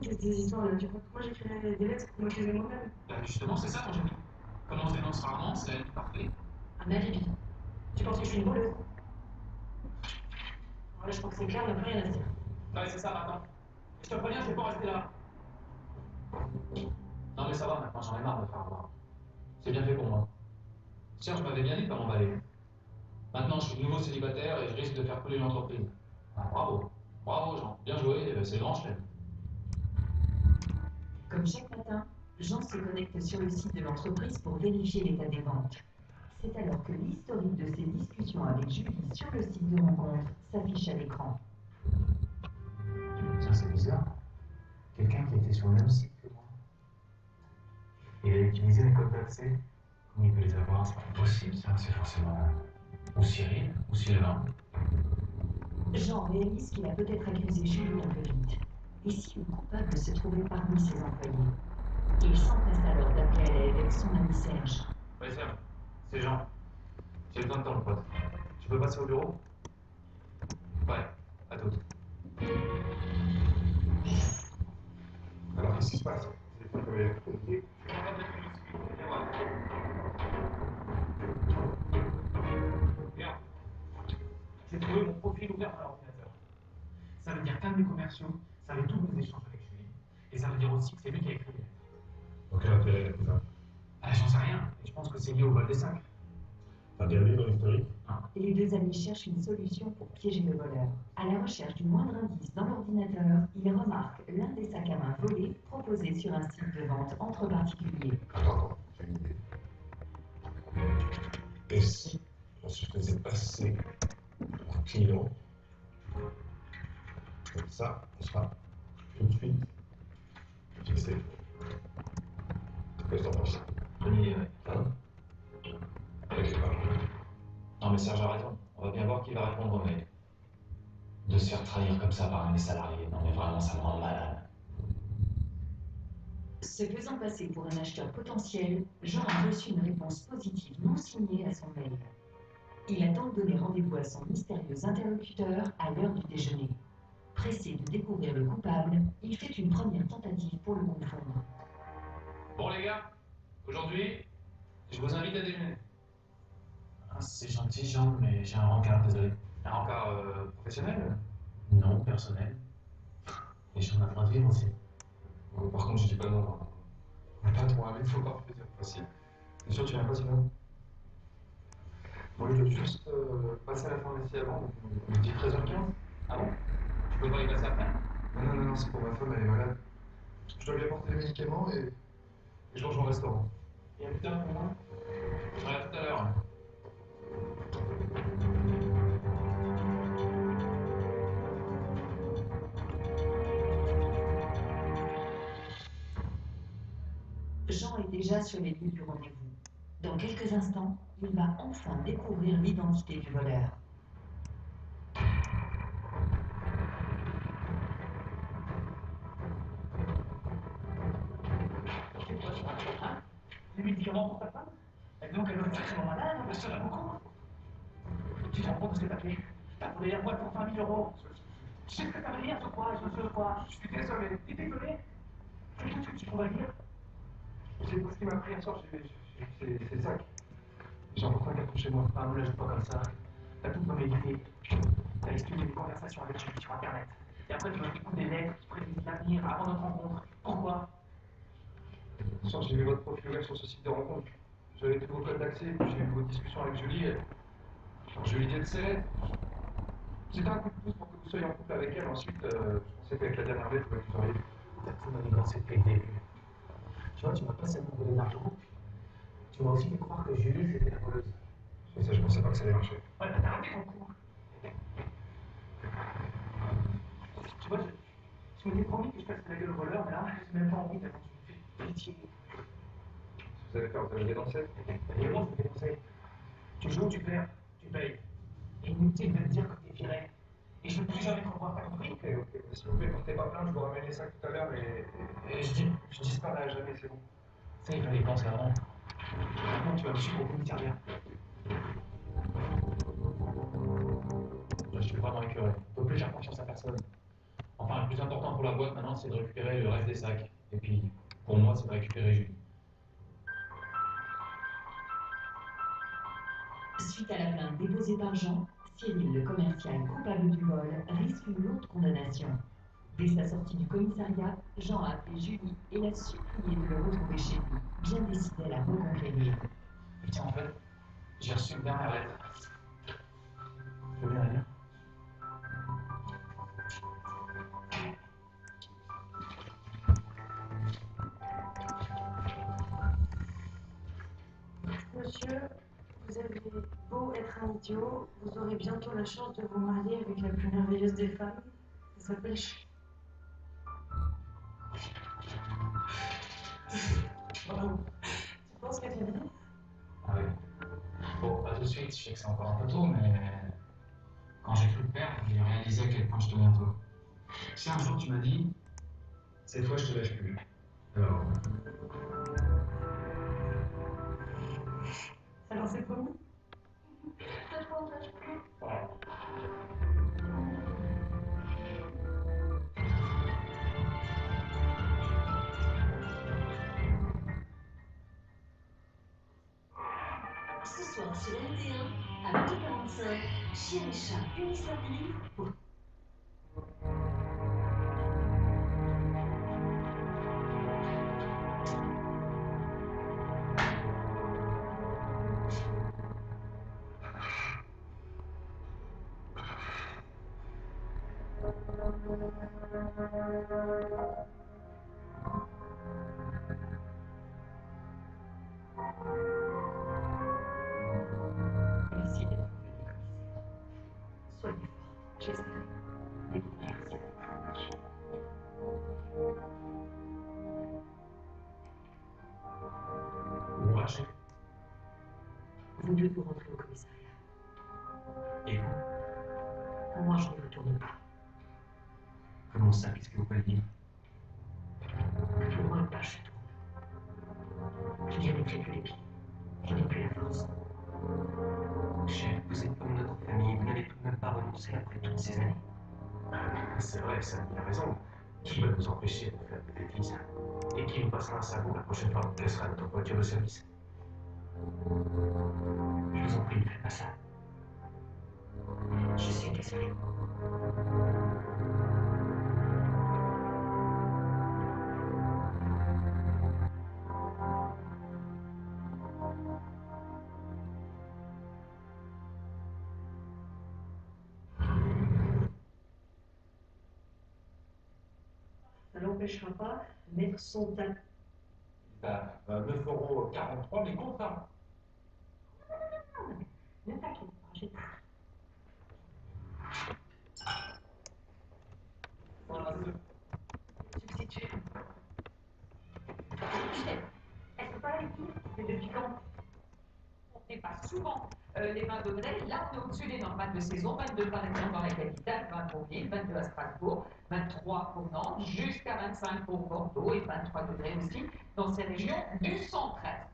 qu'est-ce que ces histoires-là? Tu crois que moi j'écrirais des lettres pour m'accuser moi-même? Bah justement, c'est ça, mon Jérémy. Comme on se dénonce rarement, c'est la ligne parfaite. Un alibi. Tu penses que je suis une voleuse? Voilà, je crois que c'est clair, on n'a plus rien à se dire. Ouais, c'est ça, attends. Je te préviens, je vais pas rester là. Non mais ça va, maintenant j'en ai marre de faire avoir. C'est bien fait pour moi. Serge m'avait bien dit de pas m'emballer. Maintenant, je suis de nouveau célibataire et je risque de faire couler l'entreprise. Ah, bravo. Bravo, Jean. Bien joué, c'est grand, je t'aime. Comme chaque matin, Jean se connecte sur le site de l'entreprise pour vérifier l'état des ventes. C'est alors que l'historique de ses discussions avec Julie sur le site de rencontre s'affiche à l'écran. Ça, c'est bizarre. Quelqu'un qui était sur le même site que moi. Il a utilisé les codes d'accès. Comment il peut les avoir? C'est pas possible, ça. C'est forcément ou Cyril ou Sylvain. Jean réalise qu'il a peut-être accusé Julie un peu vite. Et si le coupable se trouvait parmi ses employés? Il s'empresse alors d'appeler à l'aide avec son ami Serge. Ouais, Serge, c'est Jean. J'ai besoin de temps, pote. Tu peux passer au bureau? Ouais, à toutes. Alors, qu'est-ce qui se passe? Regarde. J'ai trouvé mon profil ouvert à l'ordinateur. Ça veut dire qu'un de mes commerciaux savait tous mes échanges avec Julie. Et ça veut dire aussi que c'est lui qui a écrit les lettres. Donc, quel intérêt elle a tout ça? Ah, j'en sais rien. Et je pense que c'est lié au vol des sacs. T'as regardé dans l'historique? Les deux amis cherchent une solution pour piéger le voleur. À la recherche du moindre indice dans l'ordinateur, ils remarquent l'un des sacs à main volés proposés sur un site de vente entre particuliers. Attends, j'ai une idée. Et si on se faisait passer pour client? Comme ça, on sera tout de suite fixé. Qu'est-ce que t'en penses? Bonne idée, ouais. Hein? Avec les parents. Non, mais Serge a raison. On va bien voir qui va répondre au mail. De se faire trahir comme ça par un des salariés. Non, mais vraiment, ça me rend malade. Se faisant passer pour un acheteur potentiel, Jean a reçu une réponse positive non signée à son mail. Il a donc donné rendez-vous à son mystérieux interlocuteur à l'heure du déjeuner. Pressé de découvrir le coupable, il fait une première tentative pour le confondre. Bon, les gars, aujourd'hui, je vous invite à déjeuner. Ah, c'est gentil, Jean, mais j'ai un rencard, désolé. Un rencard professionnel? Non, personnel. Et j'en ai besoin de vivre aussi. Bon, par contre, je dis pas non. Pas toi, mais il faut pas plaisir facile. T'es sûr que tu viens pas sinon? Bon, je dois juste passer à la pharmacie avant. On dit 13h15. Ah bon? Tu peux pas y passer après? Non, c'est pour ma femme, elle est malade. Je dois lui apporter les médicaments et je mange au restaurant. Il y a plus tard pour moi? Je regarde tout à l'heure. Jean est déjà sur les lieux du rendez-vous. Dans quelques instants, il va enfin découvrir l'identité du voleur. Les médicaments pour ta femme? Et donc elle doit être sacrément malade, parce qu'il y en a beaucoup. Tu te rends compte de ce que t'as fait? T'as volé la boîte pour 20 000 euros. Je sais que t'as rien sur quoi, je quoi. Je suis désolé. T'es désolé? C'est tout ce que tu pourrais dire? C'est ce qui m'a pris un soir, c'est le sac. J'ai emporté un carton chez moi. Ah, me lâche pas comme ça. T'as tout médité. T'as expliqué des conversations avec Julie sur Internet. Et après, tu m'as écouté des lettres qui prédisent l'avenir avant notre rencontre. Pourquoi? Ce soir, j'ai vu votre profil ouvert sur ce site de rencontre. J'avais tous vos codes d'accès, puis j'ai eu vos discussions avec Julie. Je lui ai dit de serrer. C'était un coup de pouce pour que vous soyez en couple avec elle. Ensuite, je pensais qu'avec la dernière lettre, vous auriez. T'as tout manigancé depuis le début. Tu vois, tu m'as pas seulement volé l'argent. Tu m'as aussi fait croire que Julie, c'était la voleuse. C'est ça, je pensais pas que ça allait marcher. Ouais, t'as raté ton coup. Tu vois, je m'étais promis que je passerais la gueule au voleur, mais là, j'ai même pas envie d'avoir une pitié. Vous allez faire, vous allez dénoncer? Et moi, je te déconseille. Tu joues, tu perds, tu payes. Et inutile de me dire que t'es viré. Et je ne veux plus jamais te revoir, t'as compris? Ok, s'il vous plaît, portez pas plainte, je vous ramène les sacs tout à l'heure et je disparais à jamais, c'est bon. Ça, il fallait y penser avant. Maintenant, tu vas me suivre au commissariat. Je suis vraiment écœuré. Je peux plus faire confiance à personne. Enfin, le plus important pour la boîte maintenant, c'est de récupérer le reste des sacs. Et puis, pour moi, c'est de récupérer Julie. Suite à la plainte déposée par Jean, Cyril, le commercial coupable du vol, risque une lourde condamnation. Dès sa sortie du commissariat, Jean a appelé Julie et l'a supplié de le retrouver chez lui, bien décidé à la reconquérir. Tiens, en fait, j'ai reçu une dernière lettre. Tu veux bien la lire? Monsieur, vous avez beau être un idiot, vous aurez bientôt la chance de vous marier avec la plus merveilleuse des femmes. Ça s'appelle Bravo. Tu penses que tu dis? Ah oui. Bon, pas tout de suite, je sais que c'est encore un peu tôt, mais quand j'ai cru le perdre, j'ai réalisé à quel point je tenais à toi. Tu sais, un jour, tu m'as dit, cette fois, je te lâche plus. Alors, Alors c'est promis? voilà. Ce soir sur RT1, à 20h45, Chien et Chat Unisseur du livre pour Merci d'être venu, commissaire. Soyez fort, j'espère. Et merci. Où on va, chef? Vous deux, vous rentrez au commissariat. Et vous? Moi, je ne retourne pas. Comment ça? Qu'est-ce que vous pouvez dire? Pour moi, une page se tourne. Je n'y remettrai plus les pieds. Je n'ai plus la force. Chef, vous êtes comme notre famille, vous n'avez tout de même pas renoncé après toutes ces années. C'est vrai, ça a raison. Qui va nous empêcher de faire des bêtises? Et qui nous passera un sabot la prochaine fois qu'on laissera notre voiture de service? Je vous en prie, ne faites pas ça. Je suis désolée. Ça n'empêchera pas de mettre son tac. Bah, 9,43 €, mais compte pas. Ne t'inquiète pas, j'ai pris. Voilà, Substitut. Est-ce que pas l'équipe? Mais depuis quand? On n'est pas souvent les 20 degrés. Là, on est au-dessus des normales de saison. 22 par exemple dans la capitale, 20 pour Lille, 22 à Strasbourg, 23 pour Nantes, jusqu'à 25 pour Bordeaux et 23 degrés aussi dans ces régions du centre-est.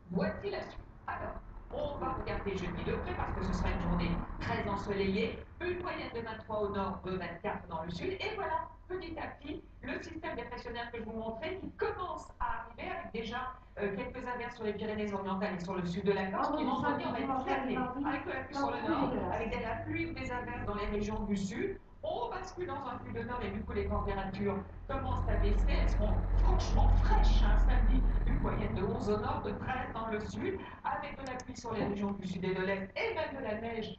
Voici la suite. Alors, on va regarder jeudi de près parce que ce sera une journée très ensoleillée. Une moyenne de 23 au nord, de 24 dans le sud. Et voilà, petit à petit, le système dépressionnaire que je vous montrais qui commence à arriver avec déjà quelques averses sur les Pyrénées-Orientales et sur le sud de la Corse qui vendredi on va être flatté avec de la pluie sur le nord, avec de la pluie ou des averses dans les régions du sud. On bascule dans un flux de nord et du coup les températures commencent à baisser. Elles seront franchement fraîches samedi, une moyenne de 11 au nord, de 13 dans le sud, avec de la pluie sur les régions du sud et de l'est et même de la neige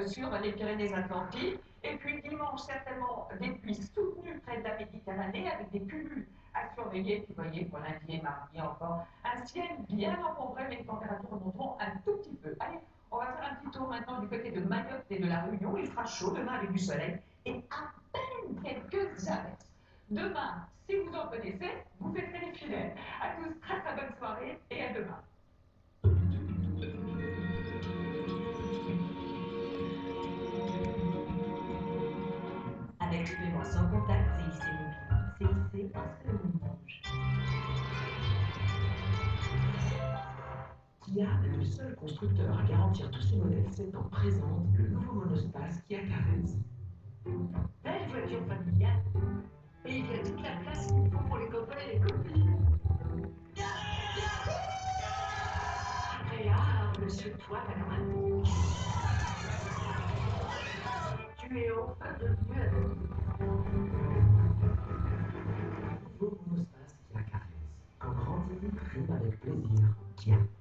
sur les Pyrénées-Atlantiques. Et puis dimanche, certainement des pluies soutenues près de la Méditerranée avec des cumuls à surveiller. Puis vous voyez, pour lundi et mardi encore, un ciel bien encombré, mais les températures remonteront un tout petit peu. Allez, on va faire un petit tour maintenant du côté de Mayotte et de la Réunion. Il fera chaud demain avec du soleil et à peine quelques averses. Demain, si vous en connaissez, vous faites les fidèles. À tous, très très bonne soirée et à demain. avec le paiement sans contact CIC Mobile. CIC parce que le monde bouge. Kia, le seul constructeur à garantir tous ses modèles 7 ans, présente le nouveau monospace Kia Carens. Belle caution familiale. Et il y a toute la place qu'il faut pour les copains et les copines. Andrea, monsieur toi, la grande. Tu es enfin devenu un ami. Nouveau monospace qui la caresse. Quand grandir rime avec plaisir, qui a.